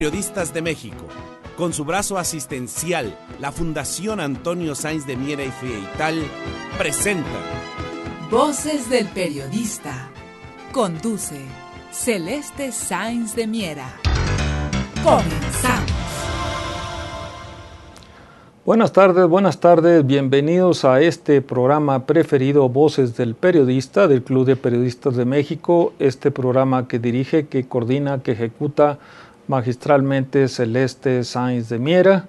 Periodistas de México, con su brazo asistencial, la Fundación Antonio Sáenz de Miera y Frietal, presenta Voces del Periodista. Conduce Celeste Sáenz de Miera. Comenzamos. Buenas tardes, bienvenidos a este programa preferido Voces del Periodista del Club de Periodistas de México, este programa que dirige, que coordina, que ejecuta magistralmente Celeste Sáenz de Miera.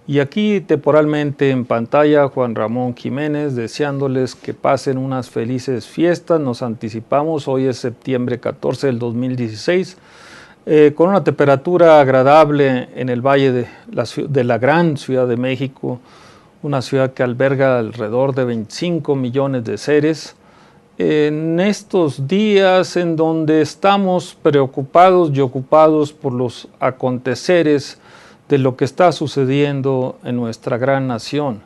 Y aquí temporalmente en pantalla Juan Ramón Jiménez, deseándoles que pasen unas felices fiestas. Nos anticipamos, hoy es septiembre 14 del 2016, con una temperatura agradable en el valle de la gran Ciudad de México, una ciudad que alberga alrededor de 25 millones de seres. En estos días en donde estamos preocupados y ocupados por los aconteceres de lo que está sucediendo en nuestra gran nación,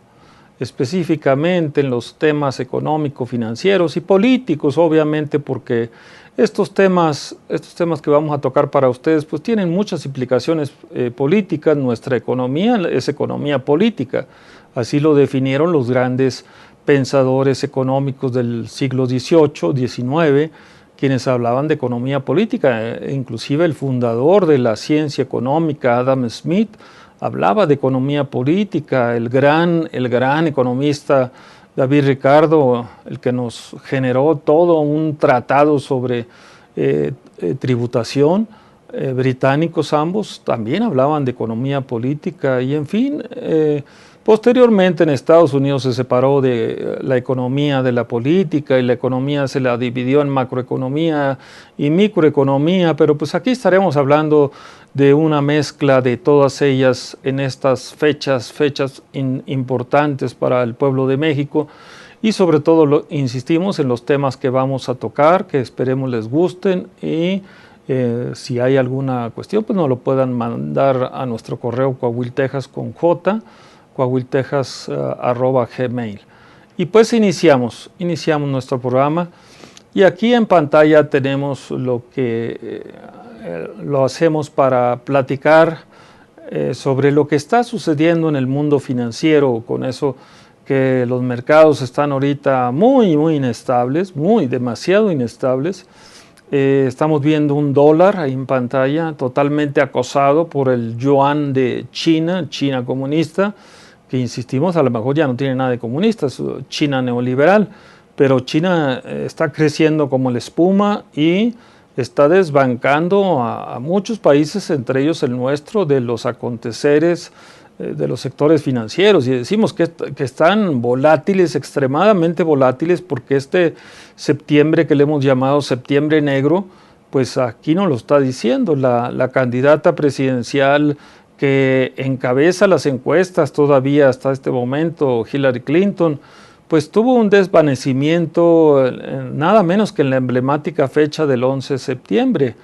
específicamente en los temas económicos, financieros y políticos, obviamente, porque estos temas que vamos a tocar para ustedes pues tienen muchas implicaciones políticas. Nuestra economía es economía política, así lo definieron los grandes pensadores económicos del siglo XVIII, XIX, quienes hablaban de economía política. Inclusive el fundador de la ciencia económica, Adam Smith, hablaba de economía política. El gran economista David Ricardo, el que nos generó todo un tratado sobre tributación, británicos ambos, también hablaban de economía política. Y en fin, posteriormente en Estados Unidos se separó de la economía de la política y la economía se la dividió en macroeconomía y microeconomía, pero pues aquí estaremos hablando de una mezcla de todas ellas en estas fechas importantes para el pueblo de México, y sobre todo insistimos en los temas que vamos a tocar, que esperemos les gusten, y si hay alguna cuestión pues nos lo puedan mandar a nuestro correo coahuiltejas con J, coahuiltejas@gmail. Y pues iniciamos nuestro programa, y aquí en pantalla tenemos lo que lo hacemos para platicar sobre lo que está sucediendo en el mundo financiero, con eso que los mercados están ahorita muy inestables, demasiado inestables. Estamos viendo un dólar ahí en pantalla totalmente acosado por el yuan de China comunista, que insistimos, a lo mejor ya no tiene nada de comunista, es China neoliberal, pero China está creciendo como la espuma y está desbancando a muchos países, entre ellos el nuestro, de los aconteceres de los sectores financieros. Y decimos que están volátiles, extremadamente volátiles, porque este septiembre que le hemos llamado septiembre negro, pues aquí nos lo está diciendo la candidata presidencial que encabeza las encuestas todavía hasta este momento, Hillary Clinton, pues tuvo un desvanecimiento nada menos que en la emblemática fecha del 11 de septiembre.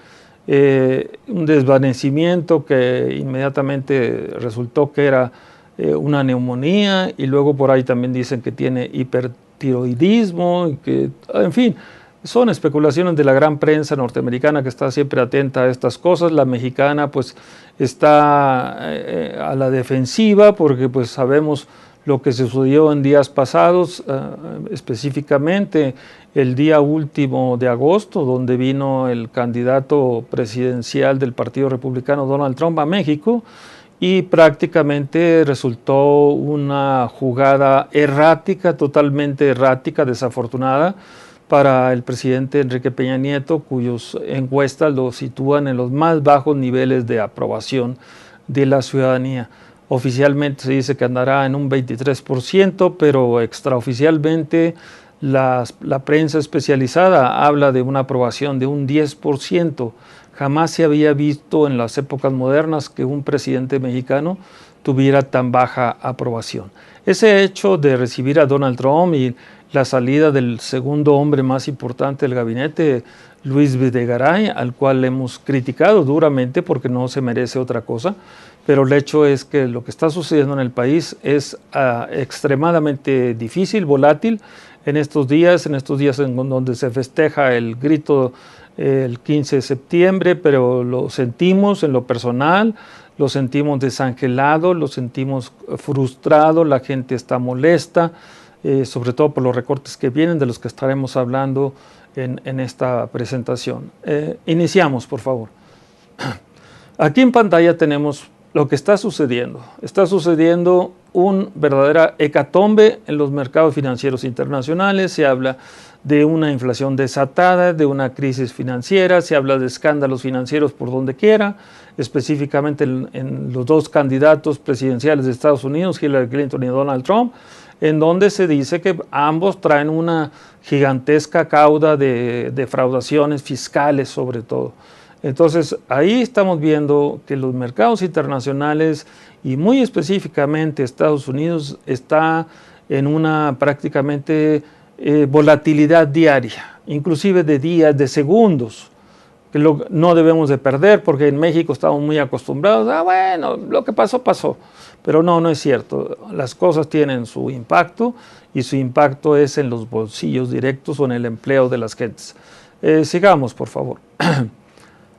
Un desvanecimiento que inmediatamente resultó que era una neumonía, y luego por ahí también dicen que tiene hipertiroidismo, y que, en fin, son especulaciones de la gran prensa norteamericana, que está siempre atenta a estas cosas. La mexicana pues está a la defensiva, porque pues sabemos lo que sucedió en días pasados, específicamente el día último de agosto, donde vino el candidato presidencial del Partido Republicano, Donald Trump, a México, y prácticamente resultó una jugada errática, totalmente errática, desafortunada, para el presidente Enrique Peña Nieto, cuyas encuestas lo sitúan en los más bajos niveles de aprobación de la ciudadanía. Oficialmente se dice que andará en un 23%, pero extraoficialmente la prensa especializada habla de una aprobación de un 10%. Jamás se había visto en las épocas modernas que un presidente mexicano tuviera tan baja aprobación. Ese hecho de recibir a Donald Trump y la salida del segundo hombre más importante del gabinete, Luis Videgaray, al cual hemos criticado duramente porque no se merece otra cosa, pero el hecho es que lo que está sucediendo en el país es extremadamente difícil, volátil. En estos días en donde se festeja el grito el 15 de septiembre, pero lo sentimos en lo personal, lo sentimos desangelado, lo sentimos frustrado, la gente está molesta, sobre todo por los recortes que vienen, de los que estaremos hablando en esta presentación. Iniciamos, por favor. Aquí en pantalla tenemos lo que está sucediendo. Está sucediendo un verdadera hecatombe en los mercados financieros internacionales. Se habla de una inflación desatada, de una crisis financiera, se habla de escándalos financieros por donde quiera, específicamente en los dos candidatos presidenciales de Estados Unidos, Hillary Clinton y Donald Trump, en donde se dice que ambos traen una gigantesca cauda de defraudaciones fiscales sobre todo. Entonces, ahí estamos viendo que los mercados internacionales y muy específicamente Estados Unidos está en una prácticamente volatilidad diaria, inclusive de días, de segundos, que no debemos de perder porque en México estamos muy acostumbrados, bueno, lo que pasó, pasó. Pero no es cierto. Las cosas tienen su impacto y su impacto es en los bolsillos directos o en el empleo de las gentes. Sigamos, por favor.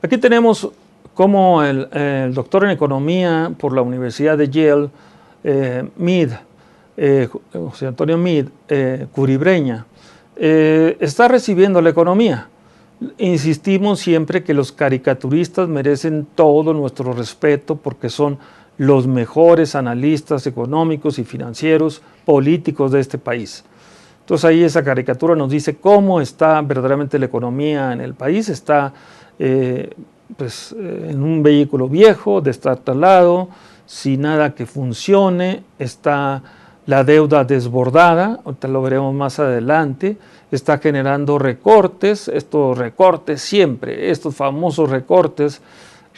Aquí tenemos cómo el doctor en economía por la Universidad de Yale, José Antonio Meade, Curibreña, está recibiendo la economía. Insistimos siempre que los caricaturistas merecen todo nuestro respeto porque son los mejores analistas económicos y financieros políticos de este país. Entonces ahí esa caricatura nos dice cómo está verdaderamente la economía en el país. Está en un vehículo viejo, destartalado, sin nada que funcione, está la deuda desbordada, ahorita lo veremos más adelante, está generando recortes, estos recortes siempre, estos famosos recortes,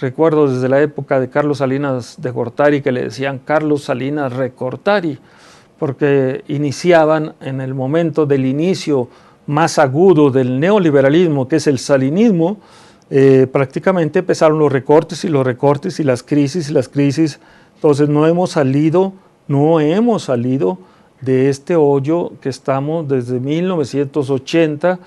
recuerdo desde la época de Carlos Salinas de Gortari que le decían Carlos Salinas Recortari, porque iniciaban en el momento del inicio más agudo del neoliberalismo, que es el salinismo, prácticamente empezaron los recortes y los recortes y las crisis y las crisis. Entonces no hemos salido de este hoyo que estamos desde 1980,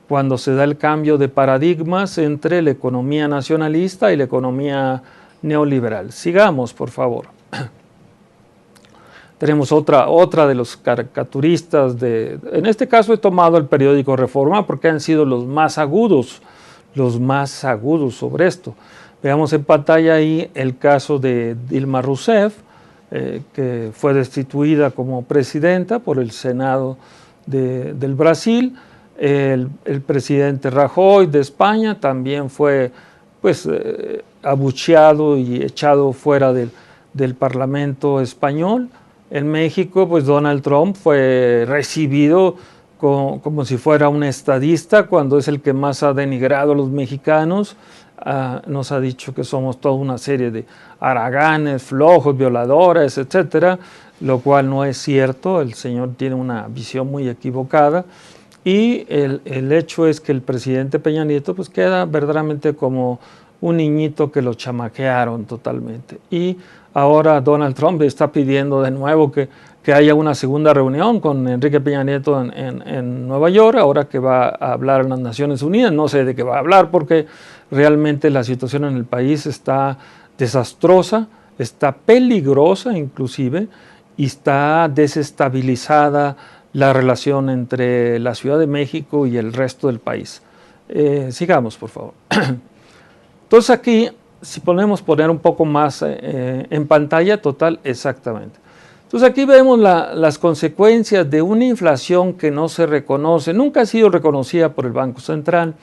cuando se da el cambio de paradigmas entre la economía nacionalista y la economía neoliberal. Sigamos, por favor. Tenemos otra de los caricaturistas, en este caso he tomado el periódico Reforma porque han sido los más agudos sobre esto. Veamos en pantalla ahí el caso de Dilma Rousseff, que fue destituida como presidenta por el Senado del Brasil. El presidente Rajoy de España también fue abucheado y echado fuera del Parlamento español. En México, pues Donald Trump fue recibido como si fuera un estadista, cuando es el que más ha denigrado a los mexicanos. Nos ha dicho que somos toda una serie de haraganes, flojos, violadores, etcétera, lo cual no es cierto. El señor tiene una visión muy equivocada y el hecho es que el presidente Peña Nieto pues queda verdaderamente como un niñito que lo chamaquearon totalmente. Y ahora Donald Trump está pidiendo de nuevo que haya una segunda reunión con Enrique Peña Nieto en Nueva York, ahora que va a hablar en las Naciones Unidas. No sé de qué va a hablar porque realmente la situación en el país está desastrosa, está peligrosa inclusive, y está desestabilizada la relación entre la Ciudad de México y el resto del país. Sigamos, por favor. Entonces aquí, si podemos poner un poco más en pantalla total, exactamente. Entonces aquí vemos las consecuencias de una inflación que no se reconoce, nunca ha sido reconocida por el Banco Central.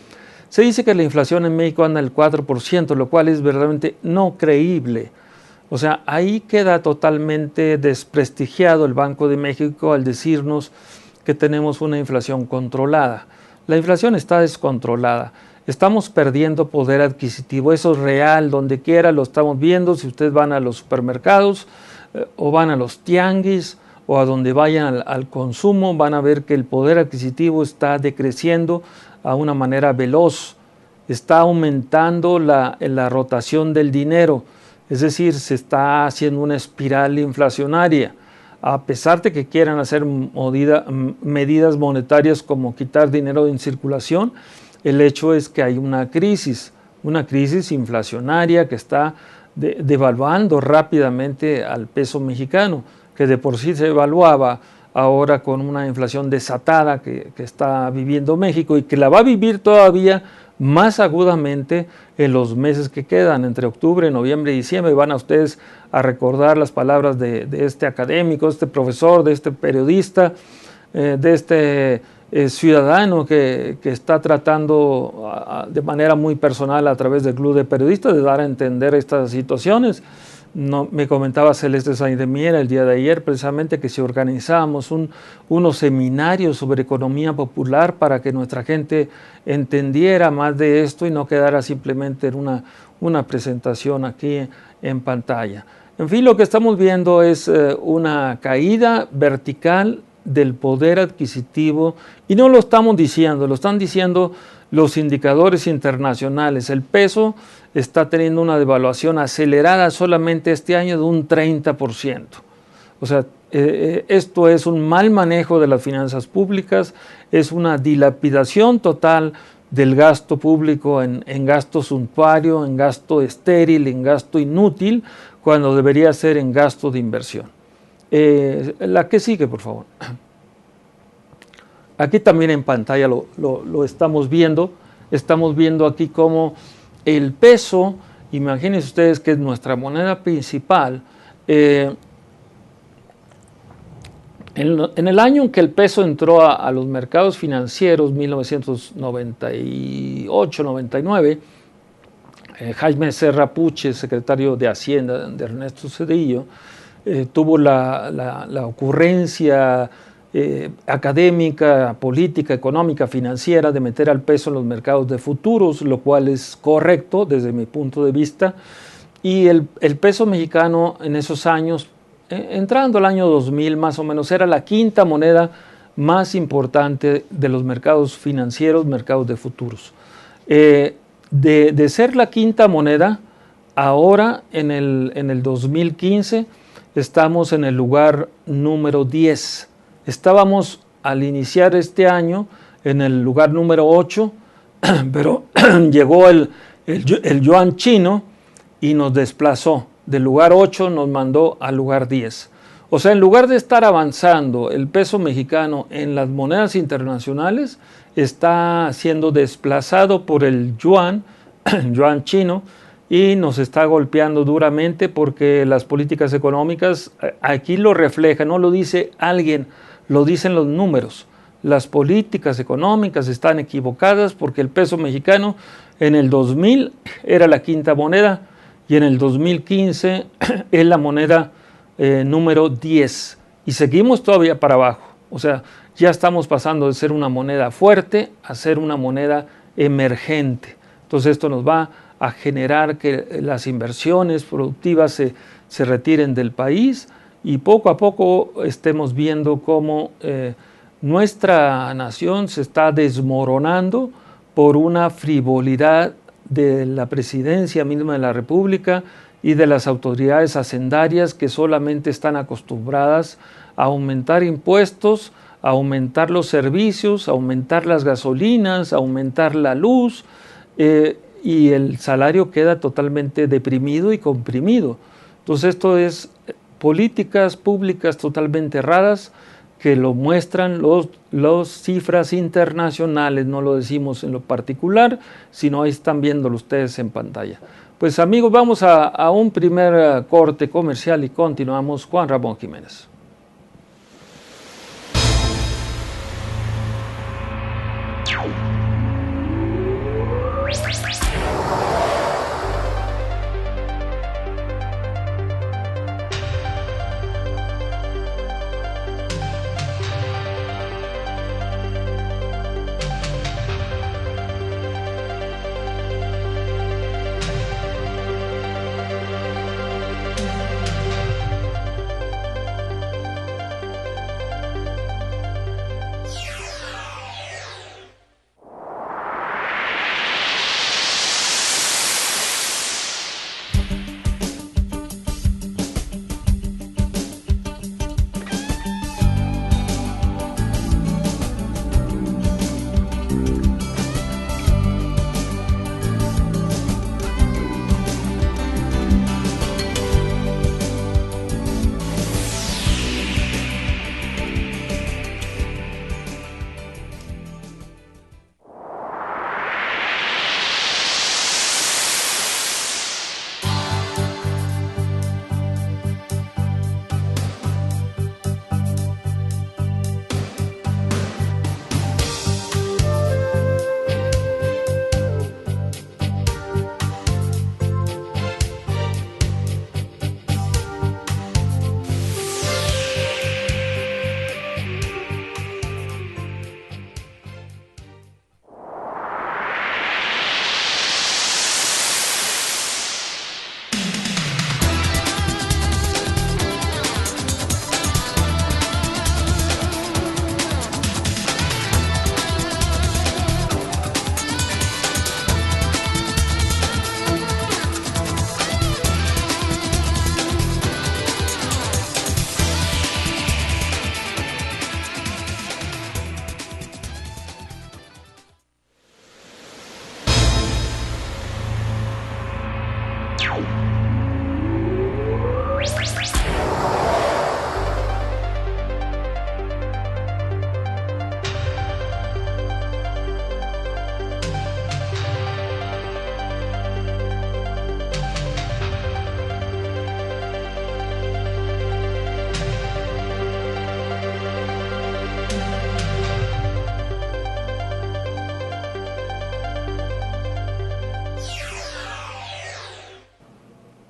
Se dice que la inflación en México anda al 4%, lo cual es verdaderamente no creíble. O sea, ahí queda totalmente desprestigiado el Banco de México al decirnos que tenemos una inflación controlada. La inflación está descontrolada. Estamos perdiendo poder adquisitivo, eso es real, donde quiera lo estamos viendo. Si ustedes van a los supermercados o van a los tianguis o a donde vayan al consumo, van a ver que el poder adquisitivo está decreciendo a una manera veloz. Está aumentando la rotación del dinero, es decir, se está haciendo una espiral inflacionaria. A pesar de que quieran hacer medidas monetarias como quitar dinero en circulación, el hecho es que hay una crisis inflacionaria que está devaluando rápidamente al peso mexicano, que de por sí se evaluaba ahora con una inflación desatada que está viviendo México y que la va a vivir todavía más agudamente en los meses que quedan, entre octubre, noviembre y diciembre. Van a ustedes a recordar las palabras de este académico, de este profesor, de este periodista, de este ciudadano que está tratando de manera muy personal a través del Club de Periodistas de dar a entender estas situaciones. Me comentaba Celeste Sainz de Miera el día de ayer precisamente que si organizábamos unos seminarios sobre economía popular para que nuestra gente entendiera más de esto y no quedara simplemente en una presentación aquí en pantalla. En fin, lo que estamos viendo es una caída vertical del poder adquisitivo y no lo estamos diciendo, lo están diciendo los indicadores internacionales. El peso está teniendo una devaluación acelerada solamente este año de un 30%. O sea, esto es un mal manejo de las finanzas públicas, es una dilapidación total del gasto público en gasto suntuario, en gasto estéril, en gasto inútil, cuando debería ser en gasto de inversión. La que sigue, por favor. Aquí también en pantalla lo estamos viendo. Estamos viendo aquí cómo el peso, imagínense ustedes que es nuestra moneda principal, en el año en que el peso entró a los mercados financieros, 1998-99, Jaime Serra Puche, secretario de Hacienda de Ernesto Zedillo, tuvo la ocurrencia académica, política, económica, financiera de meter al peso en los mercados de futuros, lo cual es correcto desde mi punto de vista. Y el peso mexicano en esos años, entrando al año 2000 más o menos, era la quinta moneda más importante de los mercados financieros, mercados de futuros. De ser la quinta moneda, ahora en el 2015 estamos en el lugar número 10. Estábamos al iniciar este año en el lugar número 8, pero llegó el yuan chino y nos desplazó. Del lugar 8 nos mandó al lugar 10. O sea, en lugar de estar avanzando el peso mexicano en las monedas internacionales, está siendo desplazado por el yuan chino, y nos está golpeando duramente porque las políticas económicas, aquí lo refleja, no lo dice alguien, lo dicen los números. Las políticas económicas están equivocadas porque el peso mexicano en el 2000 era la quinta moneda y en el 2015 es la moneda número 10 y seguimos todavía para abajo. O sea, ya estamos pasando de ser una moneda fuerte a ser una moneda emergente. Entonces esto nos va a generar que las inversiones productivas se retiren del país y poco a poco estemos viendo cómo nuestra nación se está desmoronando por una frivolidad de la presidencia misma de la República y de las autoridades hacendarias que solamente están acostumbradas a aumentar impuestos, a aumentar los servicios, a aumentar las gasolinas, a aumentar la luz, y el salario queda totalmente deprimido y comprimido. Entonces esto es políticas públicas totalmente erradas que lo muestran los cifras internacionales, no lo decimos en lo particular, sino ahí están viéndolo ustedes en pantalla. Pues amigos, vamos a un primer corte comercial y continuamos. Juan Ramón Jiménez.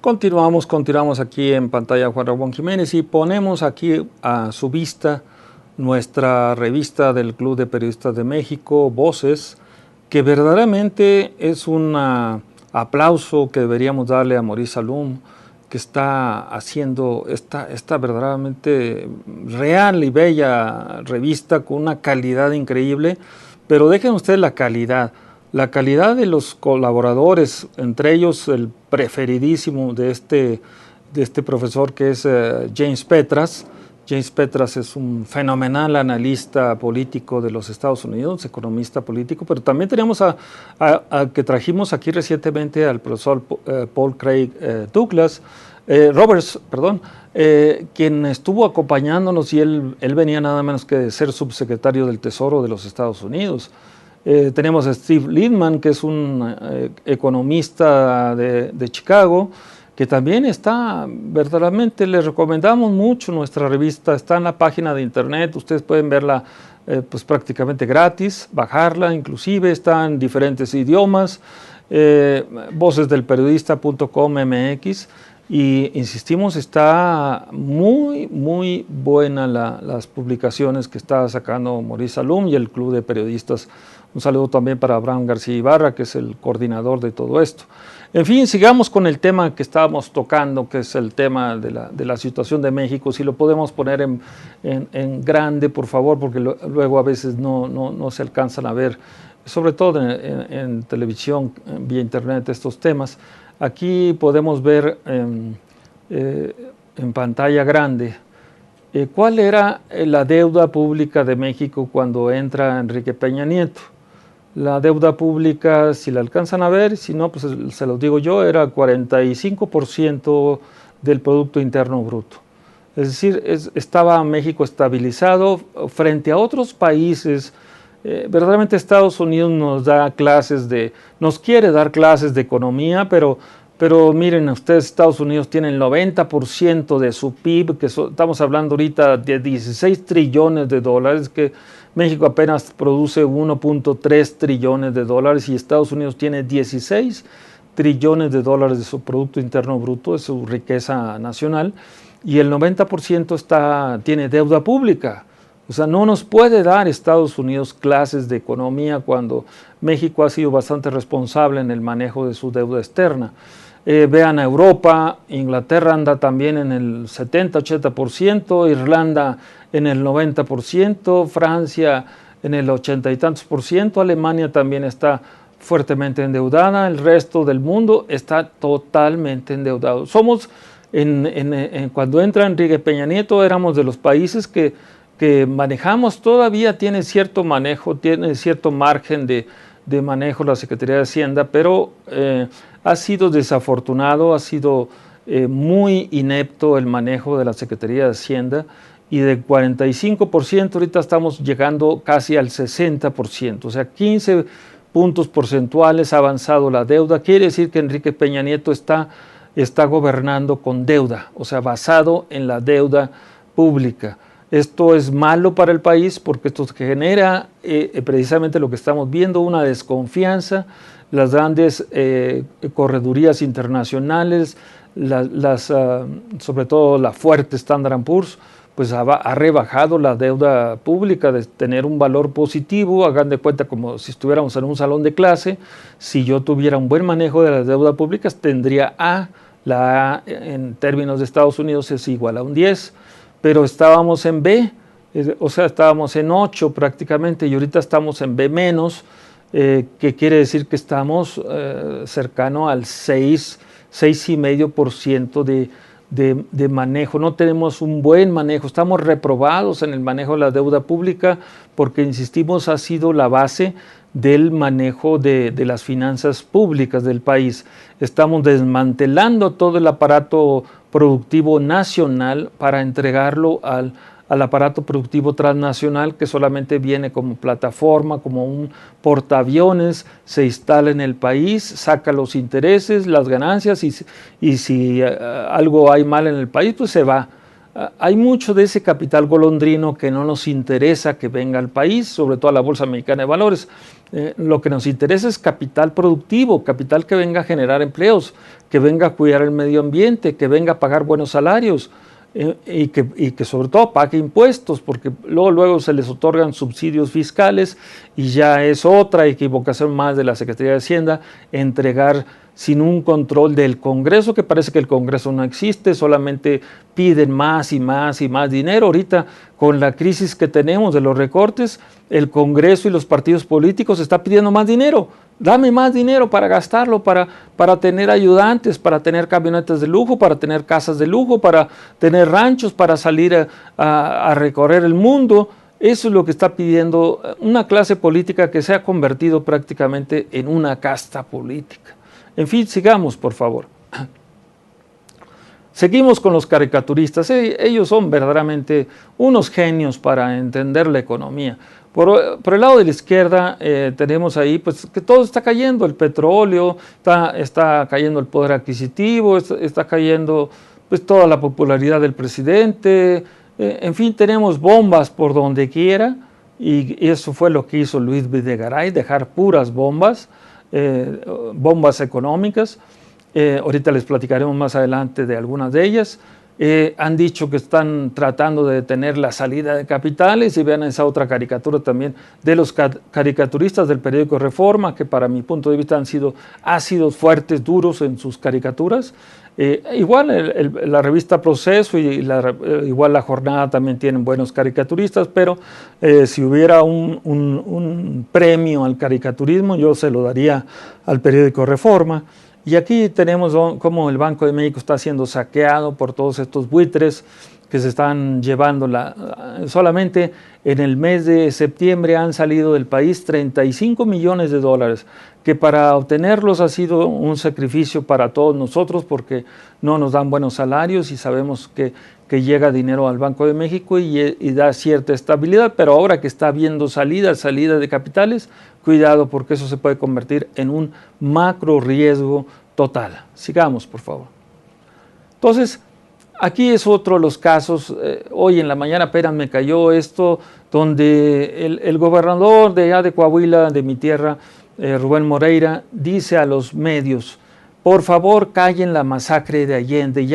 Continuamos aquí en pantalla Juan Ramón Jiménez y ponemos aquí a su vista nuestra revista del Club de Periodistas de México, Voces, que verdaderamente es un aplauso que deberíamos darle a Maurice Salum, que está haciendo esta verdaderamente real y bella revista con una calidad increíble, pero dejen ustedes la calidad de los colaboradores, entre ellos el preferidísimo de este profesor que es James Petras. James Petras es un fenomenal analista político de los Estados Unidos, economista político, pero también tenemos a que trajimos aquí recientemente al profesor Paul Craig Roberts, quien estuvo acompañándonos y él venía nada menos que de ser subsecretario del Tesoro de los Estados Unidos. Tenemos a Steve Littman, que es un economista de Chicago, que también está, verdaderamente les recomendamos mucho nuestra revista, está en la página de internet, ustedes pueden verla pues prácticamente gratis, bajarla inclusive, está en diferentes idiomas, vocesdelperiodista.com.mx, y insistimos, está muy buena las publicaciones que está sacando Maurice Salum y el Club de Periodistas. Un saludo también para Abraham García Ibarra, que es el coordinador de todo esto. En fin, sigamos con el tema que estábamos tocando, que es el tema de la situación de México. Si lo podemos poner en grande, por favor, porque luego a veces no se alcanzan a ver, sobre todo en televisión, vía internet, estos temas. Aquí podemos ver en pantalla grande cuál era la deuda pública de México cuando entra Enrique Peña Nieto. La deuda pública, si la alcanzan a ver, si no, pues se los digo yo, era 45% del Producto Interno Bruto. Es decir, estaba México estabilizado frente a otros países. Verdaderamente Estados Unidos nos quiere dar clases de economía, pero miren ustedes, Estados Unidos tiene el 90% de su PIB, estamos hablando ahorita de 16 trillones de dólares, que México apenas produce 1.3 trillones de dólares y Estados Unidos tiene 16 trillones de dólares de su Producto Interno Bruto, de su riqueza nacional, y el 90% tiene deuda pública. O sea, no nos puede dar Estados Unidos clases de economía cuando México ha sido bastante responsable en el manejo de su deuda externa. Vean a Europa, Inglaterra anda también en el 70-80%, Irlanda en el 90%, Francia en el 80 y tantos %, Alemania también está fuertemente endeudada, el resto del mundo está totalmente endeudado. Somos, cuando entra Enrique Peña Nieto, éramos de los países que manejamos, todavía tiene cierto manejo, tiene cierto margen de manejo la Secretaría de Hacienda, pero ha sido desafortunado, ha sido muy inepto el manejo de la Secretaría de Hacienda, y de 45% ahorita estamos llegando casi al 60%, o sea, 15 puntos porcentuales ha avanzado la deuda. Quiere decir que Enrique Peña Nieto está gobernando con deuda, o sea, basado en la deuda pública. Esto es malo para el país porque esto genera precisamente lo que estamos viendo, una desconfianza. Las grandes corredurías internacionales, sobre todo la fuerte Standard & Poor's, pues ha rebajado la deuda pública de tener un valor positivo. Hagan de cuenta como si estuviéramos en un salón de clase. Si yo tuviera un buen manejo de las deudas públicas, tendría A. La A en términos de Estados Unidos es igual a un 10, pero estábamos en B, o sea, estábamos en 8 prácticamente, y ahorita estamos en B menos, que quiere decir que estamos cercano al 6,5% de manejo. No tenemos un buen manejo, estamos reprobados en el manejo de la deuda pública porque, insistimos, ha sido la base del manejo de las finanzas públicas del país. Estamos desmantelando todo el aparato productivo nacional para entregarlo al aparato productivo transnacional, que solamente viene como plataforma, como un portaaviones, se instala en el país, saca los intereses, las ganancias, y si algo hay mal en el país, pues se va Hay mucho de ese capital golondrino que no nos interesa que venga al país, sobre todo a la Bolsa Mexicana de Valores. Lo que nos interesa es capital productivo, capital que venga a generar empleos, que venga a cuidar el medio ambiente, que venga a pagar buenos salarios y que sobre todo pague impuestos, porque luego se les otorgan subsidios fiscales y ya es otra equivocación más de la Secretaría de Hacienda entregar sin un control del Congreso, que parece que el Congreso no existe, solamente piden más y más y más dinero. Ahorita, con la crisis que tenemos de los recortes, el Congreso y los partidos políticos están pidiendo más dinero. Dame más dinero para gastarlo, para tener ayudantes, para tener camionetas de lujo, para tener casas de lujo, para tener ranchos, para salir a recorrer el mundo. Eso es lo que está pidiendo una clase política que se ha convertido prácticamente en una casta política. En fin, sigamos, por favor. Seguimos con los caricaturistas. Ellos son verdaderamente unos genios para entender la economía. Por el lado de la izquierda tenemos ahí pues, que todo está cayendo, el petróleo, está cayendo el poder adquisitivo, está cayendo pues, toda la popularidad del presidente. En fin, tenemos bombas por donde quiera y eso fue lo que hizo Luis Videgaray, dejar puras bombas. Bombas económicas. Ahorita les platicaremos más adelante de algunas de ellas. Han dicho que están tratando de detener la salida de capitales y vean esa otra caricatura también de los caricaturistas del periódico Reforma, que para mi punto de vista han sido ácidos, fuertes, duros en sus caricaturas. Igual la revista Proceso y igual La Jornada también tienen buenos caricaturistas, pero si hubiera un premio al caricaturismo, yo se lo daría al periódico Reforma. Y aquí tenemos cómo el Banco de México está siendo saqueado por todos estos buitres que se están llevando. Solamente en el mes de septiembre han salido del país 35 millones de dólares, que para obtenerlos ha sido un sacrificio para todos nosotros porque no nos dan buenos salarios y sabemos que llega dinero al Banco de México y da cierta estabilidad, pero ahora que está habiendo salida de capitales, cuidado porque eso se puede convertir en un macro riesgo total. Sigamos, por favor. Entonces, aquí es otro de los casos. Hoy en la mañana apenas me cayó esto, donde el gobernador de allá de Coahuila, de mi tierra, Rubén Moreira, dice a los medios, por favor callen la masacre de Allende,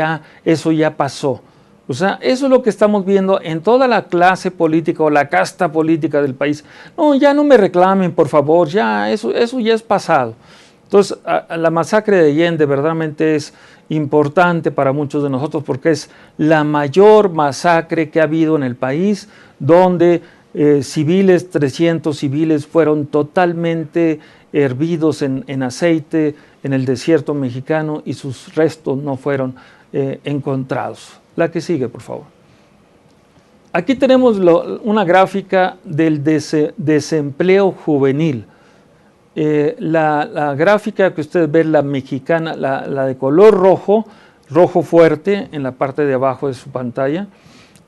eso ya pasó. O sea, eso es lo que estamos viendo en toda la clase política o la casta política del país. No, ya no me reclamen, por favor, eso ya es pasado. Entonces, la masacre de Allende verdaderamente es importante para muchos de nosotros porque es la mayor masacre que ha habido en el país, donde 300 civiles fueron totalmente hervidos en aceite en el desierto mexicano y sus restos no fueron encontrados. La que sigue, por favor. Aquí tenemos una gráfica del desempleo juvenil. La gráfica que ustedes ven, la mexicana, la de color rojo fuerte en la parte de abajo de su pantalla,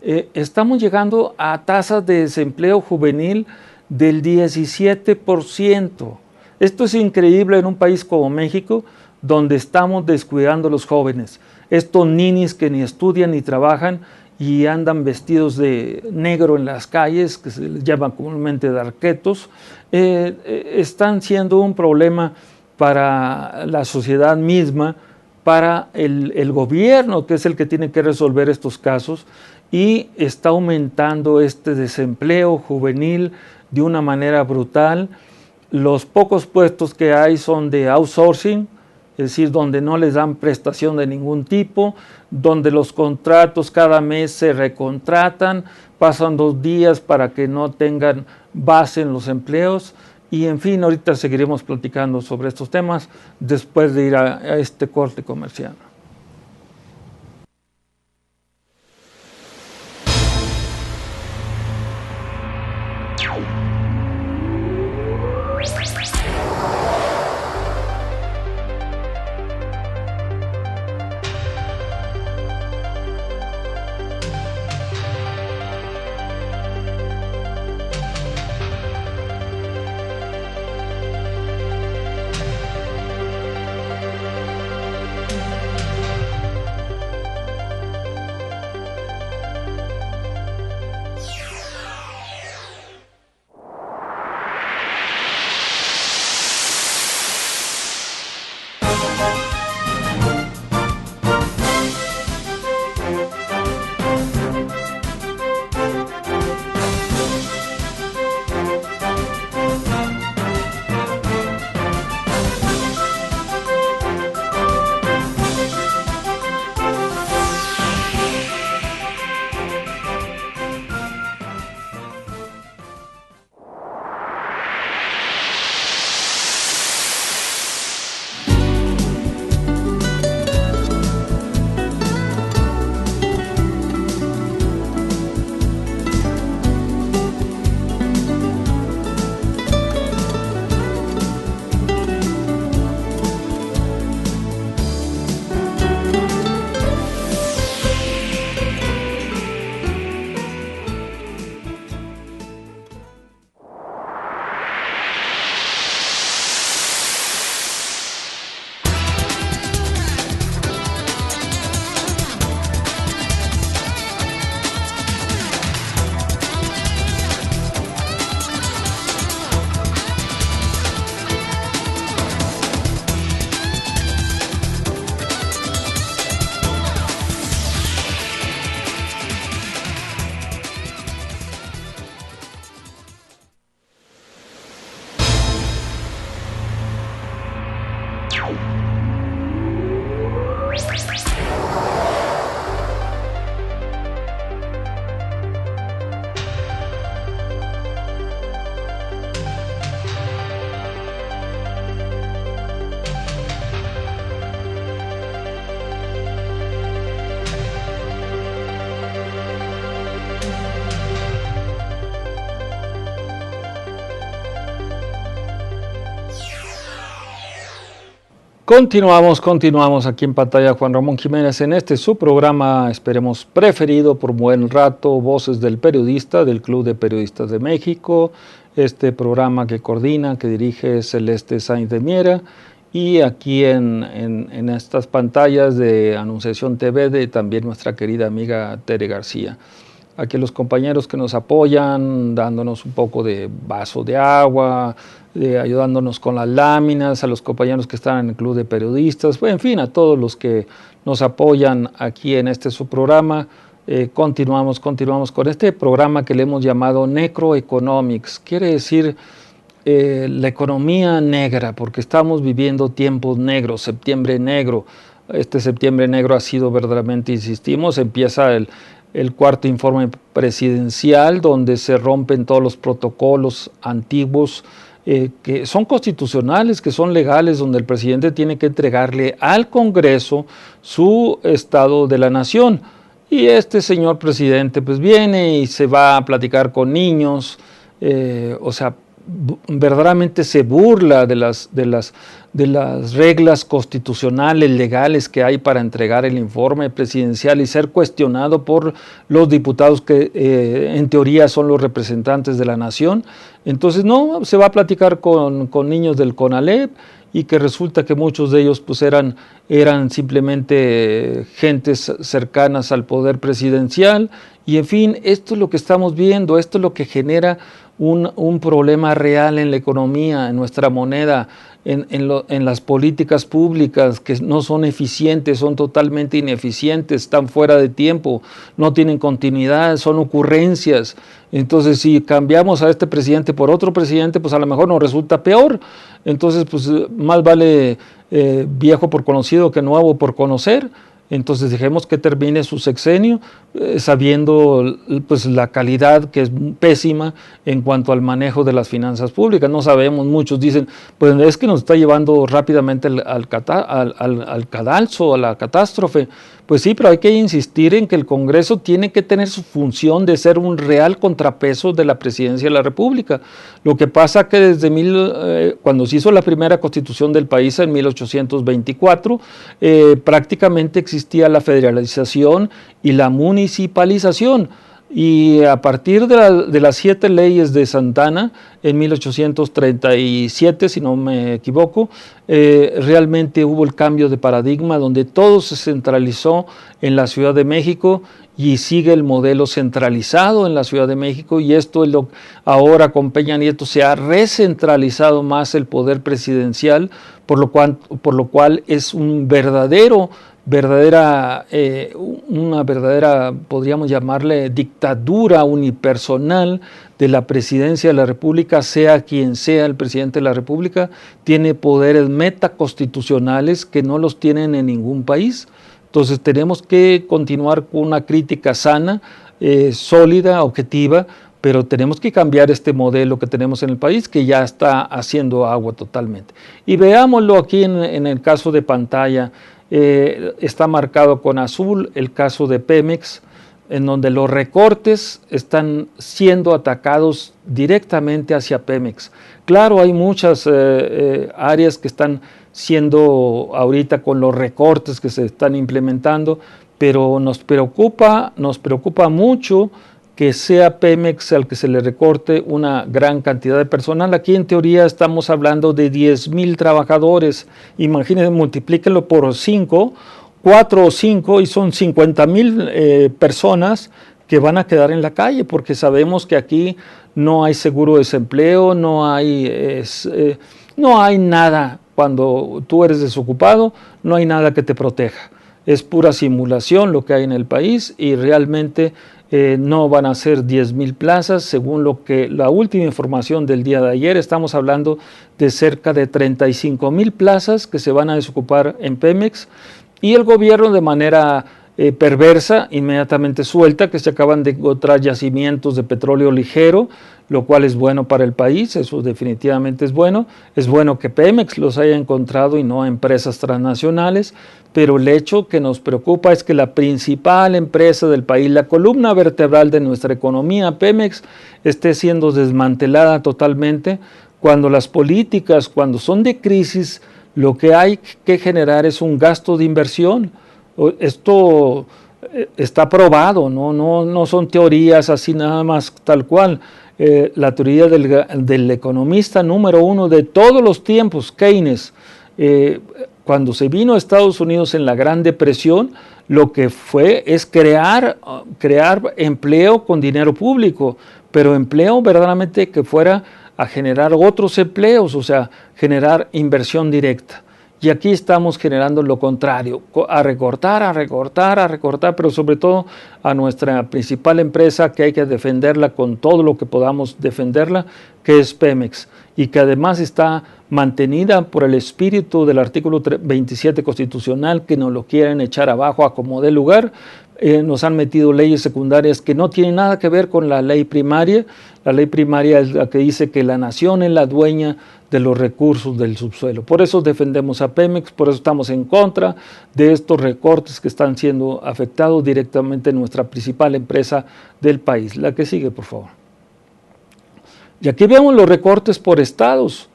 estamos llegando a tasas de desempleo juvenil del 17%. Esto es increíble en un país como México, donde estamos descuidando a los jóvenes. Estos ninis que ni estudian ni trabajan y andan vestidos de negro en las calles, que se les llama comúnmente darquetos, están siendo un problema para la sociedad misma, para el gobierno, que es el que tiene que resolver estos casos, y está aumentando este desempleo juvenil de una manera brutal. Los pocos puestos que hay son de outsourcing, es decir, donde no les dan prestación de ningún tipo, donde los contratos cada mes se recontratan, pasan 2 días para que no tengan base en los empleos y en fin, ahorita seguiremos platicando sobre estos temas después de ir a este corte comercial. Continuamos aquí en pantalla Juan Ramón Jiménez en este su programa, esperemos preferido por buen rato, Voces del Periodista del Club de Periodistas de México, este programa que coordina, que dirige Celeste Sainz de Miera, y aquí en estas pantallas de Anunciación TV de también nuestra querida amiga Tere García. Aquí los compañeros que nos apoyan, dándonos un poco de vaso de agua, ayudándonos con las láminas, a los compañeros que están en el Club de Periodistas, en fin, a todos los que nos apoyan aquí en este su programa. Continuamos con este programa que le hemos llamado Necroeconomics, quiere decir la economía negra, porque estamos viviendo tiempos negros, septiembre negro. Este septiembre negro ha sido verdaderamente, insistimos, empieza el cuarto informe presidencial, donde se rompen todos los protocolos antiguos que son constitucionales, que son legales, donde el presidente tiene que entregarle al Congreso su estado de la nación. Y este señor presidente pues viene y se va a platicar con niños, verdaderamente se burla de las reglas constitucionales, legales que hay para entregar el informe presidencial y ser cuestionado por los diputados que en teoría son los representantes de la nación. Entonces no, se va a platicar con niños del CONALEP, y que resulta que muchos de ellos pues eran simplemente gentes cercanas al poder presidencial, y en fin, esto es lo que estamos viendo, esto es lo que genera un problema real en la economía, en nuestra moneda, en las políticas públicas que no son eficientes, son totalmente ineficientes, están fuera de tiempo, no tienen continuidad, son ocurrencias. Entonces, si cambiamos a este presidente por otro presidente, pues a lo mejor nos resulta peor. Entonces, pues más vale viejo por conocido que nuevo por conocer. Entonces dejemos que termine su sexenio sabiendo pues la calidad que es pésima en cuanto al manejo de las finanzas públicas. No sabemos, muchos dicen, pues es que nos está llevando rápidamente al cadalso, a la catástrofe. Pues sí, pero hay que insistir en que el Congreso tiene que tener su función de ser un real contrapeso de la Presidencia de la República. Lo que pasa que desde cuando se hizo la primera Constitución del país en 1824, prácticamente existía la federalización y la municipalización. Y a partir de las 7 leyes de Santana, en 1837, si no me equivoco, realmente hubo el cambio de paradigma donde todo se centralizó en la Ciudad de México y sigue el modelo centralizado en la Ciudad de México, y esto es lo ahora con Peña Nieto se ha recentralizado más el poder presidencial, por lo cual es una verdadera, podríamos llamarle dictadura unipersonal de la presidencia de la República, sea quien sea el presidente de la República, tiene poderes metaconstitucionales que no los tienen en ningún país. Entonces tenemos que continuar con una crítica sana, sólida, objetiva, pero tenemos que cambiar este modelo que tenemos en el país, que ya está haciendo agua totalmente. Y veámoslo aquí en el caso de pantalla. Está marcado con azul el caso de Pemex, en donde los recortes están siendo atacados directamente hacia Pemex. Claro, hay muchas áreas que están siendo ahorita con los recortes que se están implementando, pero nos preocupa mucho que sea Pemex al que se le recorte una gran cantidad de personal. Aquí en teoría estamos hablando de 10,000 trabajadores. Imagínense, multiplíquenlo por 4 o 5 y son 50,000 personas que van a quedar en la calle, porque sabemos que aquí no hay seguro de desempleo, no hay nada. Cuando tú eres desocupado, no hay nada que te proteja. Es pura simulación lo que hay en el país, y realmente no van a ser 10,000 plazas, según la última información del día de ayer. Estamos hablando de cerca de 35,000 plazas que se van a desocupar en Pemex, y el gobierno de manera perversa inmediatamente suelta que se acaban de encontrar yacimientos de petróleo ligero, lo cual es bueno para el país, eso definitivamente es bueno que Pemex los haya encontrado y no empresas transnacionales, pero el hecho que nos preocupa es que la principal empresa del país, la columna vertebral de nuestra economía, Pemex, esté siendo desmantelada totalmente, cuando las políticas, cuando son de crisis, lo que hay que generar es un gasto de inversión. Esto está probado, no son teorías así nada más tal cual. La teoría del economista número uno de todos los tiempos, Keynes, cuando se vino a Estados Unidos en la Gran Depresión, lo que fue es crear empleo con dinero público, pero empleo verdaderamente que fuera a generar otros empleos, o sea, generar inversión directa. Y aquí estamos generando lo contrario, a recortar, pero sobre todo a nuestra principal empresa, que hay que defenderla con todo lo que podamos defenderla, que es Pemex, y que además está mantenida por el espíritu del artículo 27 constitucional, que nos lo quieren echar abajo a como dé lugar. Nos han metido leyes secundarias que no tienen nada que ver con la ley primaria. La ley primaria es la que dice que la nación es la dueña de los recursos del subsuelo. Por eso defendemos a Pemex, por eso estamos en contra de estos recortes que están siendo afectados directamente en nuestra principal empresa del país. La que sigue, por favor. Y aquí vemos los recortes por estados.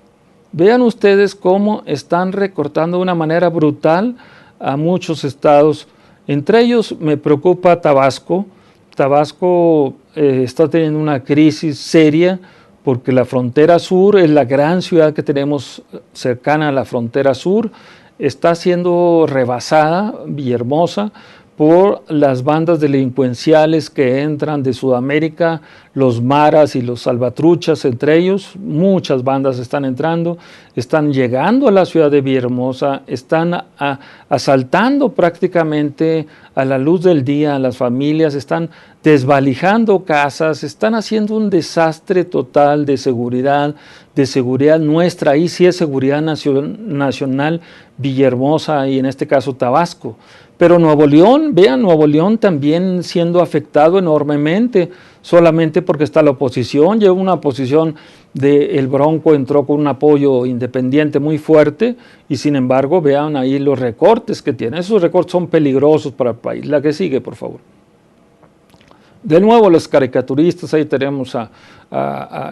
Vean ustedes cómo están recortando de una manera brutal a muchos estados. Entre ellos me preocupa Tabasco. Tabasco está teniendo una crisis seria porque la frontera sur es la gran ciudad que tenemos cercana a la frontera sur. Está siendo rebasada, Villahermosa, por las bandas delincuenciales que entran de Sudamérica, los maras y los salvatruchas entre ellos. Muchas bandas están entrando, están llegando a la ciudad de Villahermosa, están asaltando prácticamente a la luz del día a las familias, están desvalijando casas, están haciendo un desastre total de seguridad nuestra. Ahí sí es seguridad nacional Villahermosa y en este caso Tabasco. Pero Nuevo León, vean, Nuevo León también siendo afectado enormemente, solamente porque está la oposición. Lleva una oposición el Bronco, entró con un apoyo independiente muy fuerte y sin embargo vean ahí los recortes que tiene. Esos recortes son peligrosos para el país. La que sigue, por favor. De nuevo los caricaturistas, ahí tenemos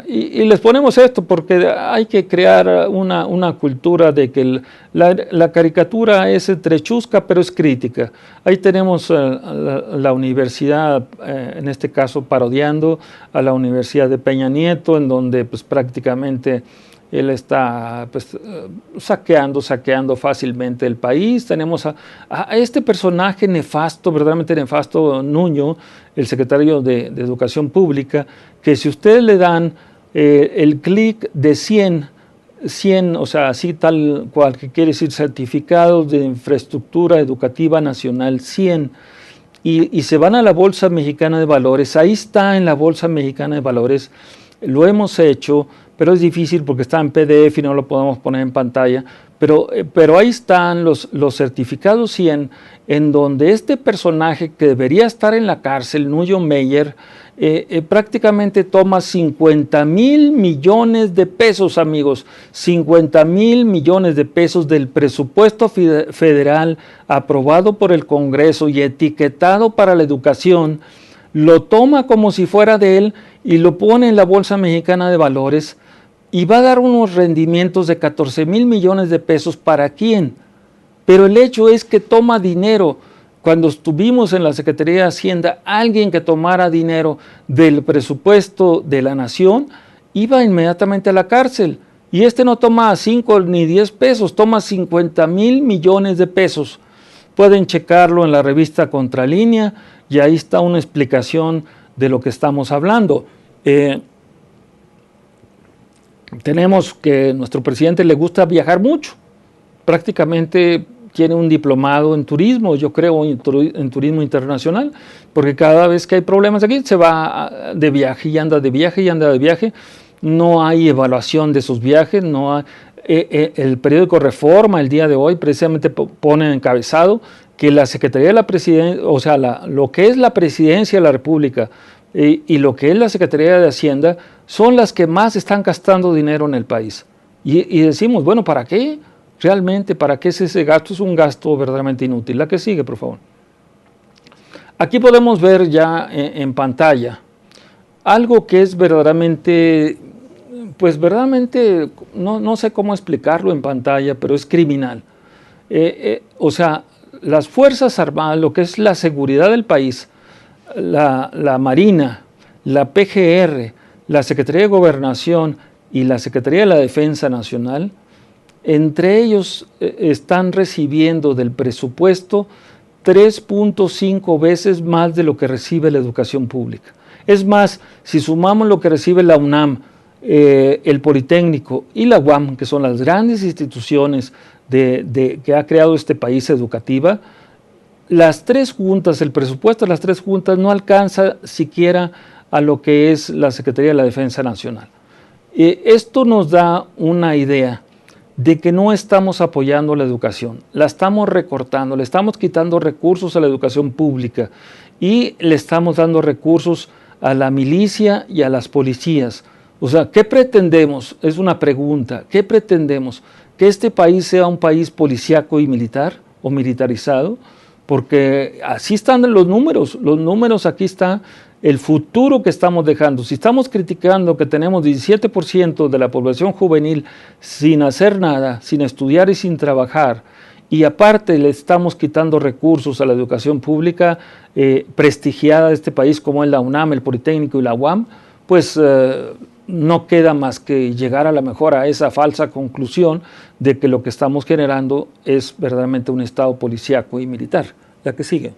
y les ponemos esto porque hay que crear una cultura de que la caricatura es trechusca pero es crítica. Ahí tenemos la universidad, en este caso parodiando a la Universidad de Peña Nieto, en donde pues prácticamente él está pues, saqueando fácilmente el país. Tenemos a este personaje nefasto, verdaderamente nefasto, Nuño, el secretario de Educación Pública, que si ustedes le dan el clic de 100, o sea, así tal cual que quiere decir certificados de infraestructura educativa nacional, 100, y se van a la Bolsa Mexicana de Valores, ahí está en la Bolsa Mexicana de Valores, lo hemos hecho, pero es difícil porque está en PDF y no lo podemos poner en pantalla, pero ahí están los certificados 100, en donde este personaje que debería estar en la cárcel, Nuño Meyer, prácticamente toma 50,000 millones de pesos, amigos, 50,000 millones de pesos del presupuesto federal aprobado por el Congreso y etiquetado para la educación, lo toma como si fuera de él y lo pone en la Bolsa Mexicana de Valores y va a dar unos rendimientos de 14,000 millones de pesos. ¿Para quién? Pero el hecho es que toma dinero. Cuando estuvimos en la Secretaría de Hacienda, alguien que tomara dinero del presupuesto de la nación iba inmediatamente a la cárcel. Y este no toma 5 ni 10 pesos, toma 50,000 millones de pesos. Pueden checarlo en la revista Contralínea y ahí está una explicación de lo que estamos hablando. Tenemos que nuestro presidente le gusta viajar mucho, prácticamente tiene un diplomado en turismo, yo creo en turismo internacional, porque cada vez que hay problemas aquí se va de viaje y anda de viaje y anda de viaje, no hay evaluación de esos viajes, no hay, el periódico Reforma el día de hoy precisamente pone encabezado que la Secretaría de la Presidencia, o sea, lo que es la Presidencia de la República y lo que es la Secretaría de Hacienda son las que más están gastando dinero en el país. Y decimos, bueno, ¿para qué? Realmente, ¿para qué es ese gasto? Es un gasto verdaderamente inútil. La que sigue, por favor. Aquí podemos ver ya en pantalla algo que es verdaderamente pues verdaderamente, no sé cómo explicarlo en pantalla, pero es criminal. O sea, las Fuerzas Armadas, lo que es la seguridad del país, la Marina, la PGR, la Secretaría de Gobernación y la Secretaría de la Defensa Nacional, entre ellos están recibiendo del presupuesto 3.5 veces más de lo que recibe la educación pública. Es más, si sumamos lo que recibe la UNAM, el Politécnico y la UAM, que son las grandes instituciones que ha creado este país educativa, las tres juntas, el presupuesto de las tres juntas no alcanza siquiera a lo que es la Secretaría de la Defensa Nacional. Esto nos da una idea de que no estamos apoyando la educación, la estamos recortando, le estamos quitando recursos a la educación pública y le estamos dando recursos a la milicia y a las policías. O sea, ¿qué pretendemos? Es una pregunta. ¿Qué pretendemos? ¿Que este país sea un país policíaco y militar o militarizado? Porque así están los números aquí está el futuro que estamos dejando. Si estamos criticando que tenemos 17% de la población juvenil sin hacer nada, sin estudiar y sin trabajar, y aparte le estamos quitando recursos a la educación pública prestigiada de este país como es la UNAM, el Politécnico y la UAM, pues no queda más que llegar a la mejor a esa falsa conclusión de que lo que estamos generando es verdaderamente un Estado policíaco y militar. La que sigue.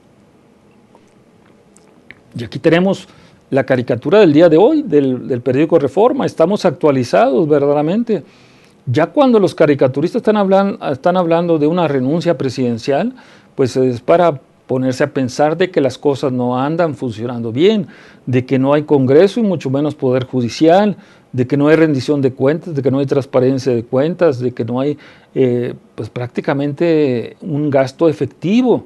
Y aquí tenemos la caricatura del día de hoy, del periódico Reforma. Estamos actualizados verdaderamente. Ya cuando los caricaturistas están hablando de una renuncia presidencial, pues es para ponerse a pensar de que las cosas no andan funcionando bien, de que no hay Congreso y mucho menos Poder Judicial, de que no hay rendición de cuentas, de que no hay transparencia de cuentas, de que no hay pues prácticamente un gasto efectivo.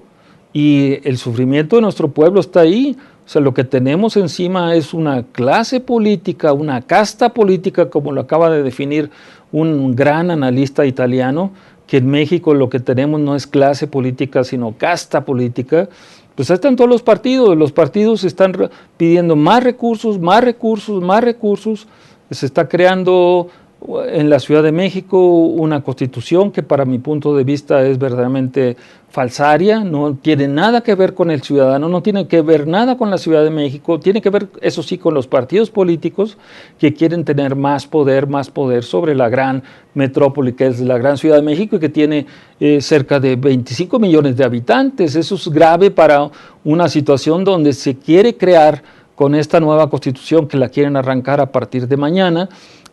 Y el sufrimiento de nuestro pueblo está ahí. O sea, lo que tenemos encima es una clase política, una casta política, como lo acaba de definir un gran analista italiano, que en México lo que tenemos no es clase política, sino casta política. Pues ahí están todos los partidos están pidiendo más recursos, más recursos, más recursos. Se está creando en la Ciudad de México una constitución que para mi punto de vista es verdaderamente falsaria, no tiene nada que ver con el ciudadano, no tiene que ver nada con la Ciudad de México, tiene que ver, eso sí, con los partidos políticos que quieren tener más poder sobre la gran metrópoli que es la gran Ciudad de México y que tiene cerca de 25 millones de habitantes. Eso es grave para una situación donde se quiere crear con esta nueva constitución que la quieren arrancar a partir de mañana,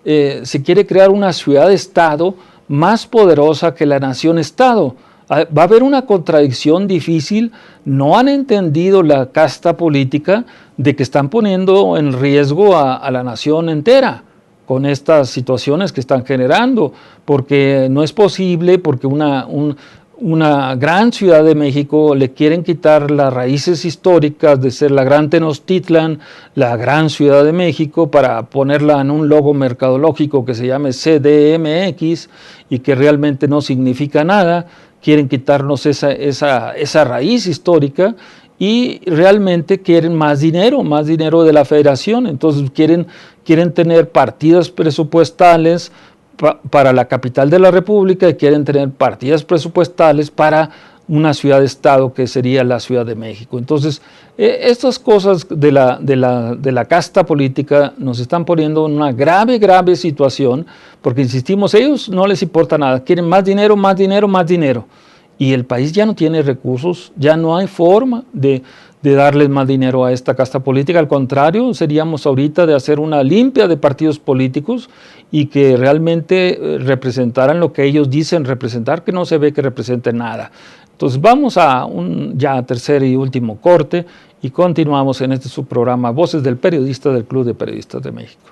se quiere crear una ciudad-estado más poderosa que la nación-estado. Va a haber una contradicción difícil. No han entendido la casta política de que están poniendo en riesgo a la nación entera con estas situaciones que están generando, porque no es posible, porque una gran Ciudad de México le quieren quitar las raíces históricas de ser la gran Tenochtitlan, la gran Ciudad de México, para ponerla en un logo mercadológico que se llame CDMX y que realmente no significa nada. Quieren quitarnos esa raíz histórica y realmente quieren más dinero de la federación. Entonces quieren tener partidas presupuestales para la capital de la República y quieren tener partidas presupuestales para una ciudad-estado que sería la Ciudad de México. Entonces, estas cosas de la casta política nos están poniendo en una grave situación, porque insistimos, ellos no les importa nada, quieren más dinero, más dinero, más dinero. Y el país ya no tiene recursos, ya no hay forma de darles más dinero a esta casta política. Al contrario, seríamos ahorita de hacer una limpia de partidos políticos y que realmente representaran lo que ellos dicen representar, que no se ve que representen nada. Entonces vamos a un ya tercer y último corte y continuamos en este subprograma Voces del Periodista del Club de Periodistas de México.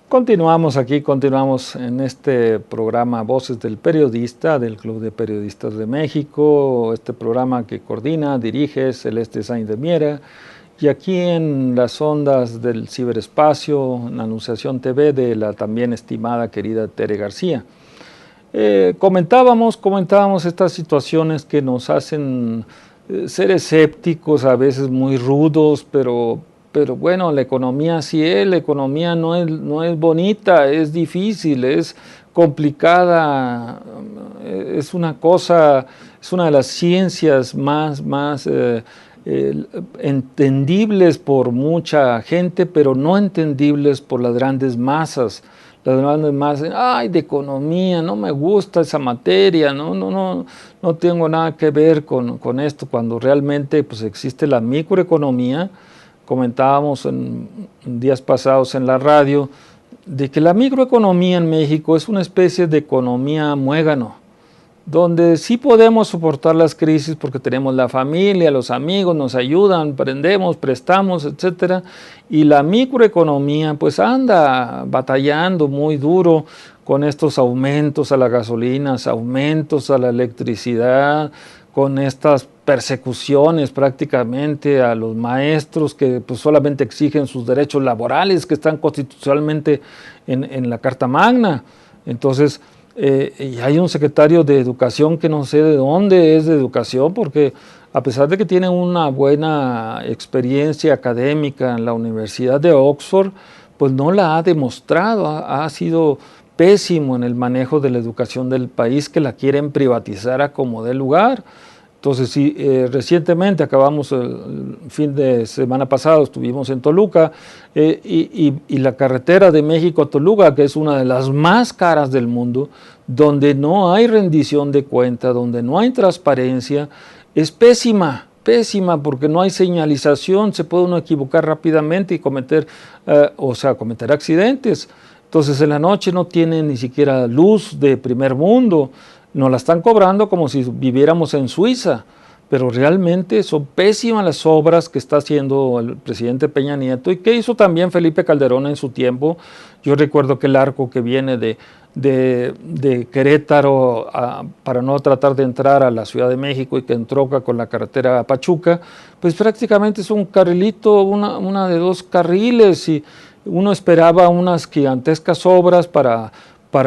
Continuamos en este programa Voces del Periodista del Club de Periodistas de México, este programa que coordina, dirige Celeste Sainz de Miera, y aquí en las ondas del ciberespacio, en Anunciación TV de la también estimada querida Tere García. Comentábamos estas situaciones que nos hacen ser escépticos, a veces muy rudos, pero bueno, la economía sí es, la economía no es bonita, es difícil, es complicada, es una de las ciencias más entendibles por mucha gente, pero no entendibles por las grandes masas. Las grandes masas, ay, de economía, no me gusta esa materia, no tengo nada que ver con esto, cuando realmente pues existe la microeconomía. Comentábamos en días pasados en la radio de que la microeconomía en México es una especie de economía muégano, donde sí podemos soportar las crisis porque tenemos la familia, los amigos, nos ayudan, prestamos, etcétera, y la microeconomía pues anda batallando muy duro con estos aumentos a las gasolinas, aumentos a la electricidad, con estas persecuciones prácticamente a los maestros que pues solamente exigen sus derechos laborales que están constitucionalmente en la Carta Magna. Entonces, y hay un secretario de Educación que no sé de dónde es de Educación, porque a pesar de que tiene una buena experiencia académica en la Universidad de Oxford, pues no la ha demostrado, ha sido pésimo en el manejo de la educación del país, que la quieren privatizar a como dé lugar. Entonces, sí, recientemente acabamos el fin de semana pasado, estuvimos en Toluca, y la carretera de México a Toluca, que es una de las más caras del mundo, donde no hay rendición de cuenta, donde no hay transparencia, es pésima porque no hay señalización, se puede uno equivocar rápidamente y cometer accidentes. Entonces en la noche no tiene ni siquiera luz de primer mundo, nos la están cobrando como si viviéramos en Suiza, pero realmente son pésimas las obras que está haciendo el presidente Peña Nieto y que hizo también Felipe Calderón en su tiempo. Yo recuerdo que el arco que viene de Querétaro para no tratar de entrar a la Ciudad de México y que entronca con la carretera a Pachuca, pues prácticamente es un carrilito, una de dos carriles, y uno esperaba unas gigantescas obras para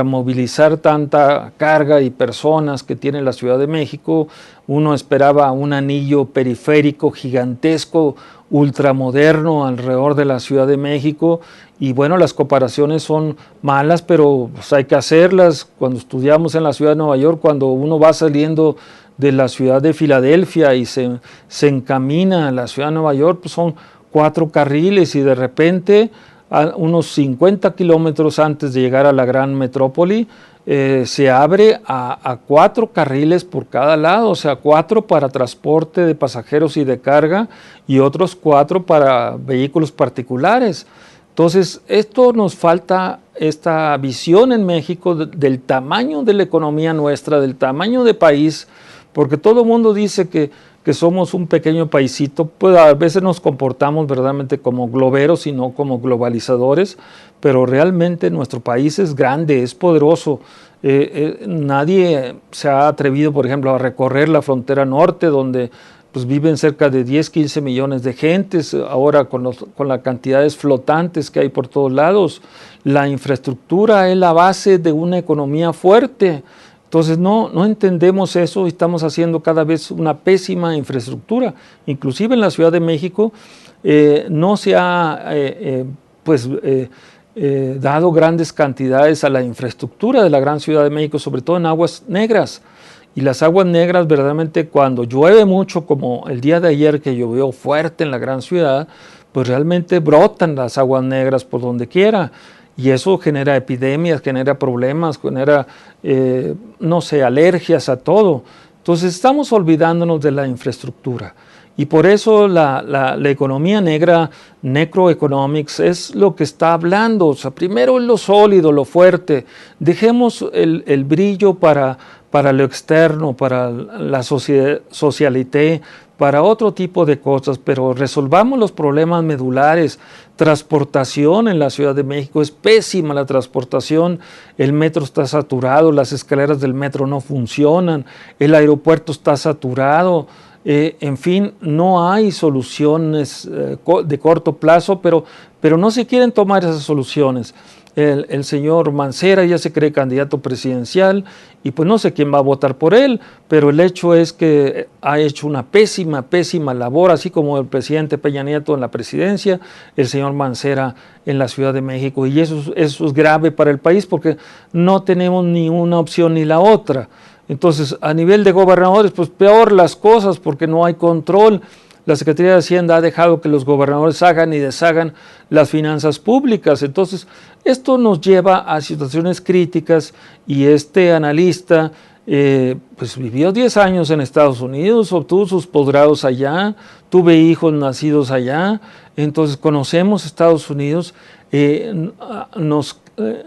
movilizar tanta carga y personas que tiene la Ciudad de México. Uno esperaba un anillo periférico gigantesco, ultramoderno alrededor de la Ciudad de México, y bueno, las comparaciones son malas, pero pues hay que hacerlas. Cuando estudiamos en la Ciudad de Nueva York, cuando uno va saliendo de la ciudad de Filadelfia y se encamina a la Ciudad de Nueva York, pues son 4 carriles, y de repente a unos 50 kilómetros antes de llegar a la gran metrópoli, se abre a 4 carriles por cada lado, o sea, 4 para transporte de pasajeros y de carga y otros 4 para vehículos particulares. Entonces, esto nos falta, esta visión en México del tamaño de la economía nuestra, del tamaño de país, porque todo el mundo dice que somos un pequeño paisito, pues a veces nos comportamos verdaderamente como globeros y no como globalizadores, pero realmente nuestro país es grande, es poderoso. Nadie se ha atrevido, por ejemplo, a recorrer la frontera norte, donde pues viven cerca de 10, 15 millones de gentes, ahora con las cantidades flotantes que hay por todos lados. La infraestructura es la base de una economía fuerte. Entonces no entendemos eso y estamos haciendo cada vez una pésima infraestructura. Inclusive en la Ciudad de México no se ha dado grandes cantidades a la infraestructura de la gran Ciudad de México, sobre todo en aguas negras. Y las aguas negras verdaderamente cuando llueve mucho, como el día de ayer que llovió fuerte en la gran ciudad, pues realmente brotan las aguas negras por donde quiera. Y eso genera epidemias, genera problemas, genera, no sé, alergias a todo. Entonces estamos olvidándonos de la infraestructura. Y por eso la economía negra, necroeconomics, es lo que está hablando. O sea, primero lo sólido, lo fuerte. Dejemos el brillo para lo externo, para la socialité, para otro tipo de cosas, pero resolvamos los problemas medulares. Transportación en la Ciudad de México es pésima la transportación, el metro está saturado, las escaleras del metro no funcionan, el aeropuerto está saturado, en fin, no hay soluciones de corto plazo, pero no se quieren tomar esas soluciones. El señor Mancera ya se cree candidato presidencial y pues no sé quién va a votar por él, pero el hecho es que ha hecho una pésima labor, así como el presidente Peña Nieto en la presidencia, el señor Mancera en la Ciudad de México, y eso es grave para el país porque no tenemos ni una opción ni la otra. Entonces, a nivel de gobernadores, pues peor las cosas porque no hay control. La Secretaría de Hacienda ha dejado que los gobernadores hagan y deshagan las finanzas públicas. Entonces, esto nos lleva a situaciones críticas y este analista pues vivió 10 años en Estados Unidos, obtuvo sus posgrados allá, tuve hijos nacidos allá, entonces conocemos Estados Unidos,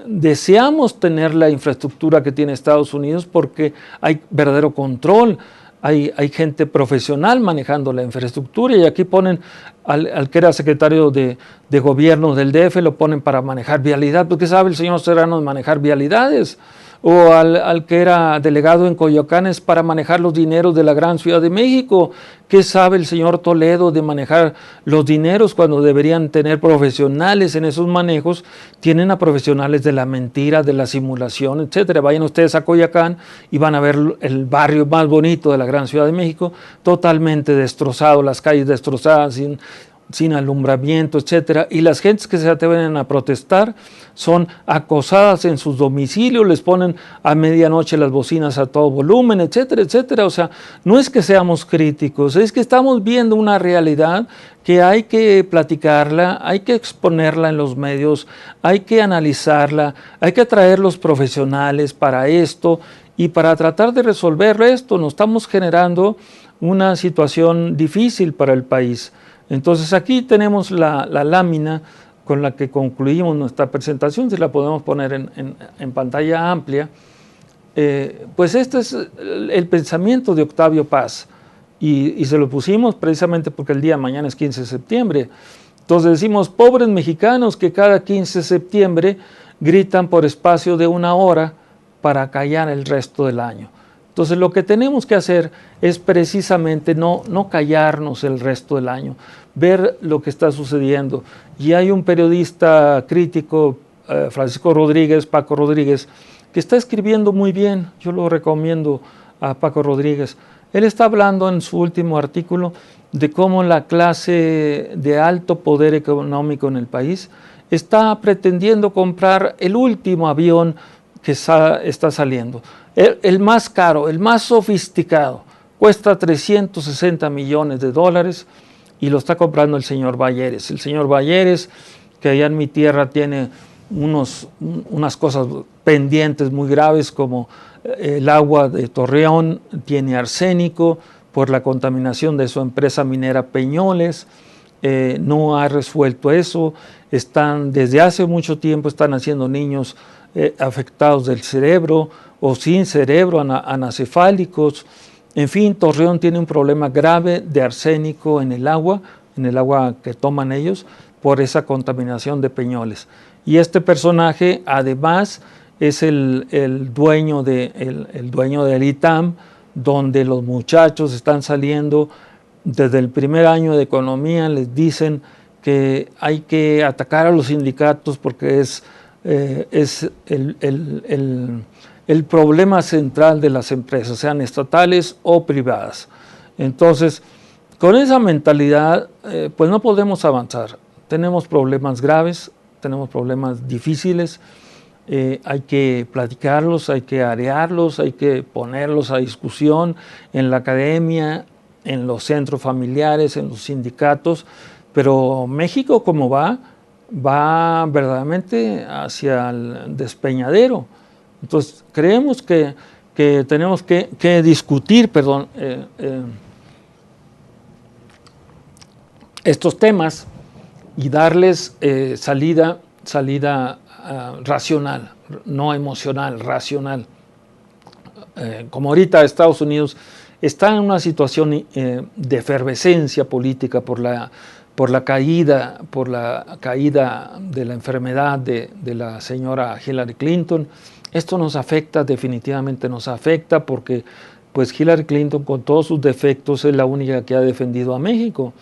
deseamos tener la infraestructura que tiene Estados Unidos porque hay verdadero control. Hay gente profesional manejando la infraestructura y aquí ponen al que era secretario de gobierno del DF, lo ponen para manejar vialidad, porque sabe el señor Serrano manejar vialidades, o al que era delegado en Coyoacán es para manejar los dineros de la gran Ciudad de México. ¿Qué sabe el señor Toledo de manejar los dineros cuando deberían tener profesionales en esos manejos? Tienen a profesionales de la mentira, de la simulación, etcétera. Vayan ustedes a Coyoacán y van a ver el barrio más bonito de la gran Ciudad de México, totalmente destrozado, las calles destrozadas, sin alumbramiento, etcétera, y las gentes que se atreven a protestar son acosadas en sus domicilios, les ponen a medianoche las bocinas a todo volumen, etcétera, etcétera. O sea, no es que seamos críticos, es que estamos viendo una realidad que hay que platicarla, hay que exponerla en los medios, hay que analizarla, hay que traer los profesionales para esto y para tratar de resolver esto. Nos estamos generando una situación difícil para el país. Entonces aquí tenemos la lámina con la que concluimos nuestra presentación, si la podemos poner en pantalla amplia. Pues este es el pensamiento de Octavio Paz y se lo pusimos precisamente porque el día de mañana es 15 de septiembre. Entonces decimos, pobres mexicanos que cada 15 de septiembre gritan por espacio de 1 hora para callar el resto del año. Entonces lo que tenemos que hacer es precisamente no callarnos el resto del año, ver lo que está sucediendo. Y hay un periodista crítico, Francisco Rodríguez, Paco Rodríguez, que está escribiendo muy bien, yo lo recomiendo a Paco Rodríguez. Él está hablando en su último artículo de cómo la clase de alto poder económico en el país está pretendiendo comprar el último avión que está saliendo. El más caro, el más sofisticado, cuesta $360 millones y lo está comprando el señor Balleres. El señor Balleres, que allá en mi tierra tiene unas cosas pendientes muy graves, como el agua de Torreón tiene arsénico por la contaminación de su empresa minera Peñoles. No ha resuelto eso. Desde hace mucho tiempo están haciendo niños afectados del cerebro o sin cerebro, anacefálicos. En fin, Torreón tiene un problema grave de arsénico en el agua que toman ellos por esa contaminación de Peñoles. Y este personaje además es el dueño del ITAM, donde los muchachos están saliendo desde el primer año de economía, les dicen que hay que atacar a los sindicatos porque es el problema central de las empresas, sean estatales o privadas. Entonces, con esa mentalidad, pues no podemos avanzar. Tenemos problemas graves, tenemos problemas difíciles, hay que platicarlos, hay que arearlos, hay que ponerlos a discusión en la academia, en los centros familiares, en los sindicatos, pero México como va verdaderamente hacia el despeñadero. Entonces creemos que tenemos que discutir, estos temas y darles salida racional, no emocional, racional. Como ahorita Estados Unidos está en una situación de efervescencia política por la caída de la enfermedad de la señora Hillary Clinton. Esto nos afecta, definitivamente nos afecta, porque pues Hillary Clinton, con todos sus defectos, es la única que ha defendido a México.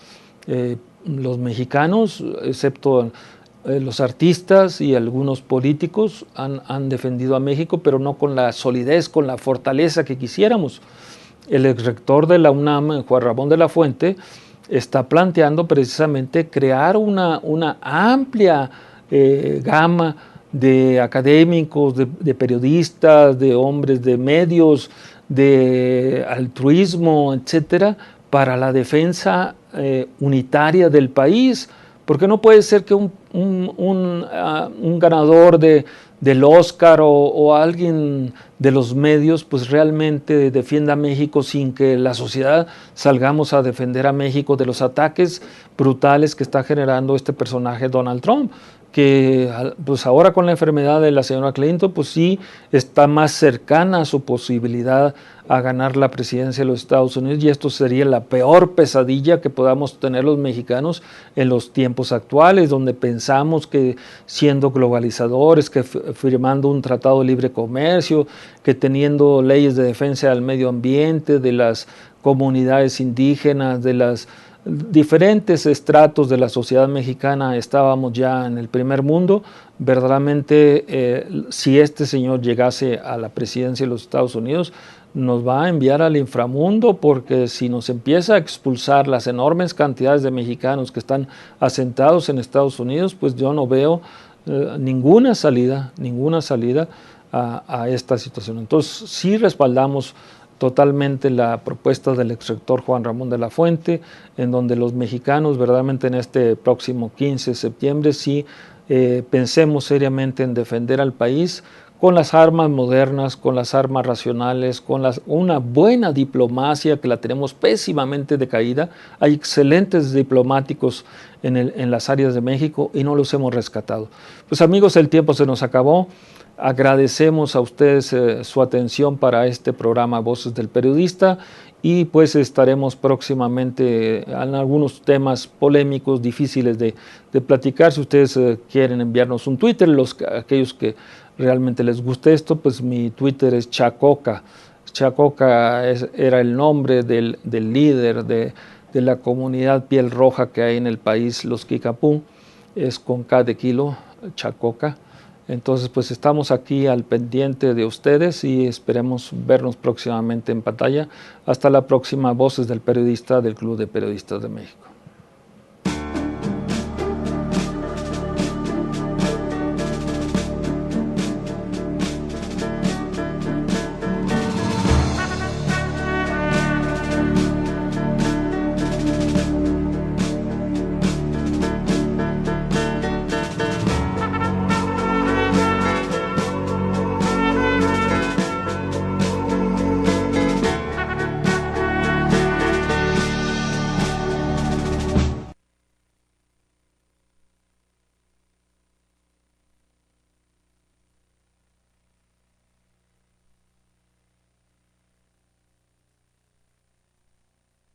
Los mexicanos, excepto los artistas y algunos políticos, han defendido a México, pero no con la solidez, con la fortaleza que quisiéramos. El exrector de la UNAM, Juan Ramón de la Fuente, está planteando precisamente crear una amplia gama de académicos, de periodistas, de hombres de medios, de altruismo, etcétera, para la defensa unitaria del país, porque no puede ser que un ganador del Oscar o alguien de los medios pues realmente defienda a México sin que la sociedad salgamos a defender a México de los ataques brutales que está generando este personaje Donald Trump, que pues ahora con la enfermedad de la señora Clinton pues sí está más cercana a su posibilidad a ganar la presidencia de los Estados Unidos, y esto sería la peor pesadilla que podamos tener los mexicanos en los tiempos actuales, donde pensamos que siendo globalizadores, que firmando un tratado de libre comercio, que teniendo leyes de defensa del medio ambiente, de las comunidades indígenas, de las diferentes estratos de la sociedad mexicana, estábamos ya en el primer mundo. Verdaderamente, si este señor llegase a la presidencia de los Estados Unidos, nos va a enviar al inframundo, porque si nos empieza a expulsar las enormes cantidades de mexicanos que están asentados en Estados Unidos, pues yo no veo ninguna salida a esta situación. Entonces sí respaldamos totalmente la propuesta del exrector Juan Ramón de la Fuente, en donde los mexicanos verdaderamente en este próximo 15 de septiembre sí pensemos seriamente en defender al país con las armas modernas, con las armas racionales, con una buena diplomacia que la tenemos pésimamente decaída. Hay excelentes diplomáticos en las áreas de México y no los hemos rescatado. Pues amigos, el tiempo se nos acabó. Agradecemos a ustedes su atención para este programa Voces del Periodista, y pues estaremos próximamente en algunos temas polémicos, difíciles de platicar. Si ustedes quieren enviarnos un Twitter, aquellos que realmente les guste esto, pues mi Twitter es Chacoca. Chacoca era el nombre del líder de la comunidad piel roja que hay en el país, los Kikapú, es con K de kilo, Chacoca. Entonces, pues estamos aquí al pendiente de ustedes y esperemos vernos próximamente en pantalla. Hasta la próxima, Voces del Periodista del Club de Periodistas de México.